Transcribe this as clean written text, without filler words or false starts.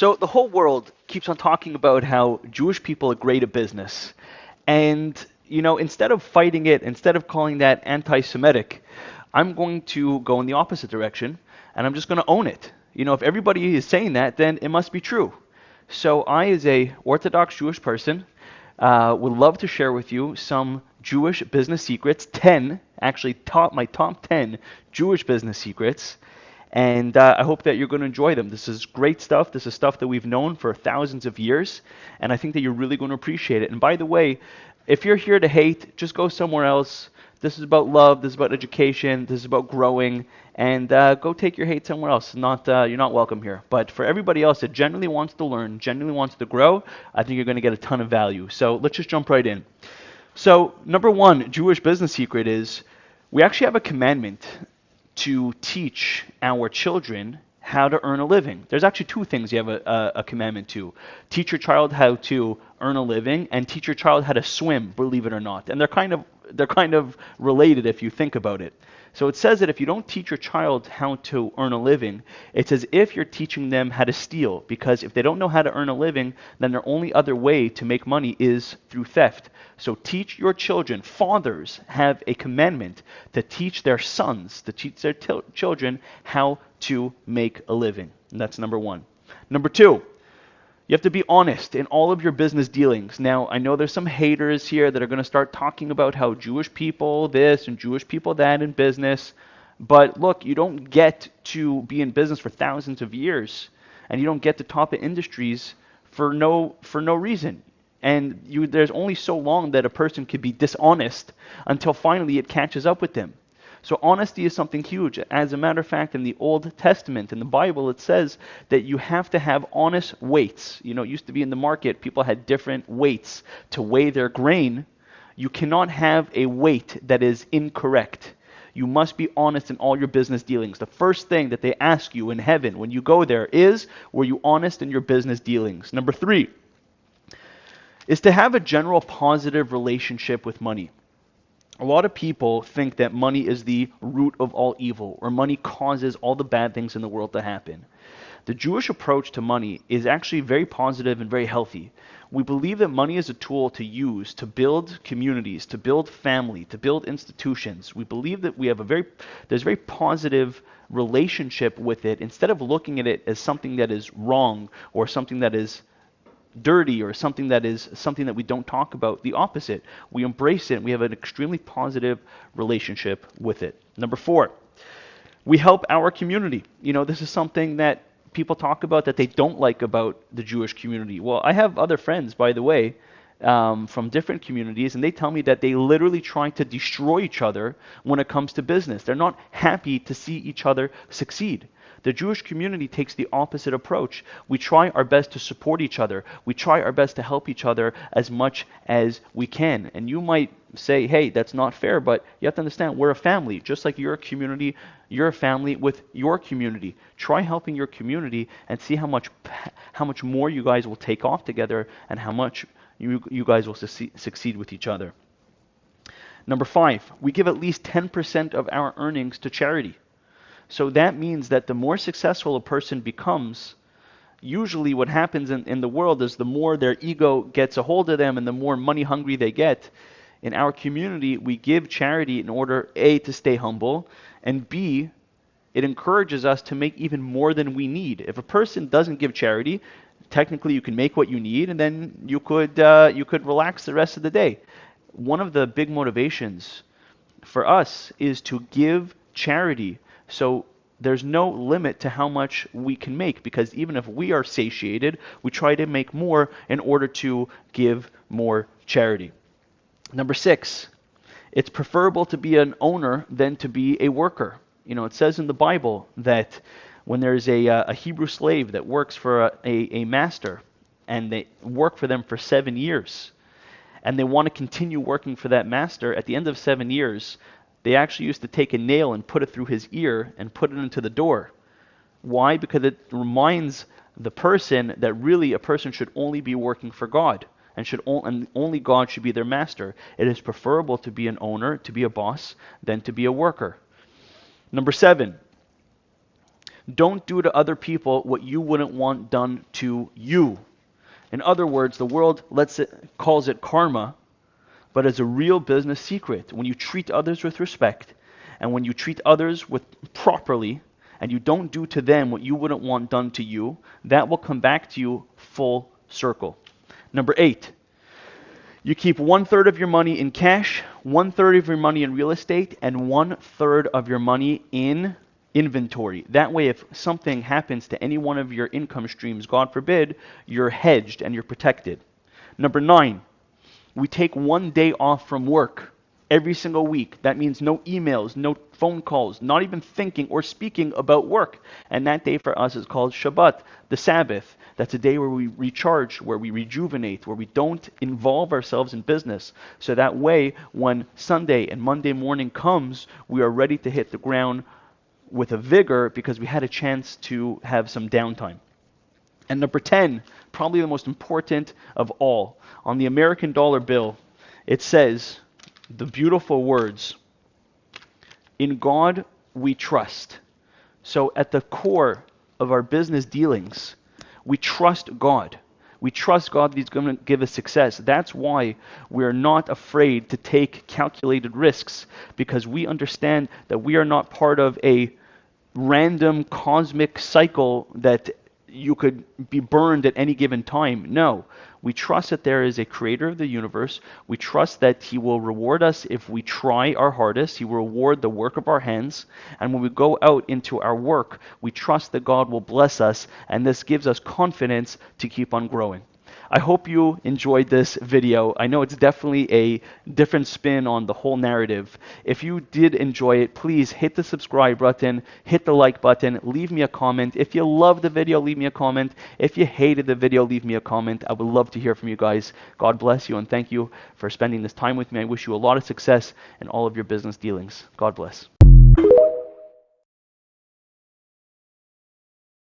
So the whole world keeps on talking about how Jewish people are great at business. And, instead of fighting it, instead of calling that anti-Semitic, I'm going to go in the opposite direction and I'm just going to own it. If everybody is saying that, then it must be true. So I, as a Orthodox Jewish person, would love to share with you some Jewish business secrets, 10, actually my top 10 Jewish business secrets, and I hope that you're going to enjoy them. This is great stuff. This is stuff that we've known for thousands of years, and I think that you're really going to appreciate it. And by the way, if you're here to hate, just go somewhere else. This is about love. This is about education. This is about growing. And go take your hate somewhere else. You're not welcome here. But for everybody else that genuinely wants to learn, genuinely wants to grow, I think you're going to get a ton of value. So let's just jump right in. So number one Jewish business secret is we actually have a commandment to teach our children how to earn a living. There's actually two things you have a commandment to. Teach your child how to earn a living and teach your child how to swim, believe it or not. And they're kind of related if you think about it. So it says that if you don't teach your child how to earn a living, it's as if you're teaching them how to steal. Because if they don't know how to earn a living, then their only other way to make money is through theft. So teach your children. Fathers have a commandment to teach their sons, to teach their children how to make a living. And that's number one. Number two, you have to be honest in all of your business dealings. Now, I know there's some haters here that are going to start talking about how Jewish people this and Jewish people that in business. But look, you don't get to be in business for thousands of years, and you don't get to top industries for no reason. And there's only so long that a person could be dishonest until finally it catches up with them. So honesty is something huge. As a matter of fact, in the Old Testament, in the Bible, it says that you have to have honest weights. It used to be in the market, people had different weights to weigh their grain. You cannot have a weight that is incorrect. You must be honest in all your business dealings. The first thing that they ask you in heaven when you go there is, were you honest in your business dealings? Number three is to have a general positive relationship with money. A lot of people think that money is the root of all evil, or money causes all the bad things in the world to happen. The Jewish approach to money is actually very positive and very healthy. We believe that money is a tool to use to build communities, to build family, to build institutions. We believe that there's a very positive relationship with it, instead of looking at it as something that is wrong or something that is dirty or something that we don't talk about. The opposite. We embrace it and we have an extremely positive relationship with it. Number four, we help our community. This is something that people talk about that they don't like about the Jewish community. Well, I have other friends, by the way, from different communities, and they tell me that they literally try to destroy each other when it comes to business. They're not happy to see each other succeed. The Jewish community takes the opposite approach. We try our best to support each other. We try our best to help each other as much as we can. And you might say, hey, that's not fair, but you have to understand we're a family. Just like you're a community, you're a family with your community. Try helping your community and see how much more you guys will take off together and how much you guys will succeed with each other. Number five, we give at least 10% of our earnings to charity. So that means that the more successful a person becomes, usually what happens in the world is the more their ego gets a hold of them and the more money hungry they get. In our community, we give charity in order, A, to stay humble, and B, it encourages us to make even more than we need. If a person doesn't give charity, technically you can make what you need and then you could relax the rest of the day. One of the big motivations for us is to give charity. So there's no limit to how much we can make, because even if we are satiated, we try to make more in order to give more charity. Number six, it's preferable to be an owner than to be a worker. It says in the Bible that when there's a Hebrew slave that works for a master and they work for them for 7 years and they want to continue working for that master, at the end of 7 years, they actually used to take a nail and put it through his ear and put it into the door. Why? Because it reminds the person that really a person should only be working for God and only God should be their master. It is preferable to be an owner, to be a boss, than to be a worker. Number seven, Don't do to other people what you wouldn't want done to you. In other words, the world calls it karma, but it's a real business secret. When you treat others with respect, and when you treat others with properly, and you don't do to them what you wouldn't want done to you, that will come back to you full circle. Number 8, you keep 1/3 of your money in cash, 1/3 of your money in real estate, and 1/3 of your money in inventory. That way, if something happens to any one of your income streams, God forbid, you're hedged and you're protected. Number 9, we take 1 day off from work every single week. That means no emails, no phone calls, not even thinking or speaking about work. And that day for us is called Shabbat, the Sabbath. That's a day where we recharge, where we rejuvenate, where we don't involve ourselves in business. So that way, when Sunday and Monday morning comes, we are ready to hit the ground with a vigor because we had a chance to have some downtime. And number 10, probably the most important of all, on the American dollar bill, it says the beautiful words, "In God we trust." So at the core of our business dealings, we trust God. We trust God that He's going to give us success. That's why we're not afraid to take calculated risks, because we understand that we are not part of a random cosmic cycle that you could be burned at any given time. No, we trust that there is a creator of the universe. We trust that He will reward us if we try our hardest. He will reward the work of our hands. And when we go out into our work, we trust that God will bless us, and this gives us confidence to keep on growing. I hope you enjoyed this video. I know it's definitely a different spin on the whole narrative. If you did enjoy it, please hit the subscribe button, hit the like button, leave me a comment. If you loved the video, leave me a comment. If you hated the video, leave me a comment. I would love to hear from you guys. God bless you, and thank you for spending this time with me. I wish you a lot of success in all of your business dealings. God bless.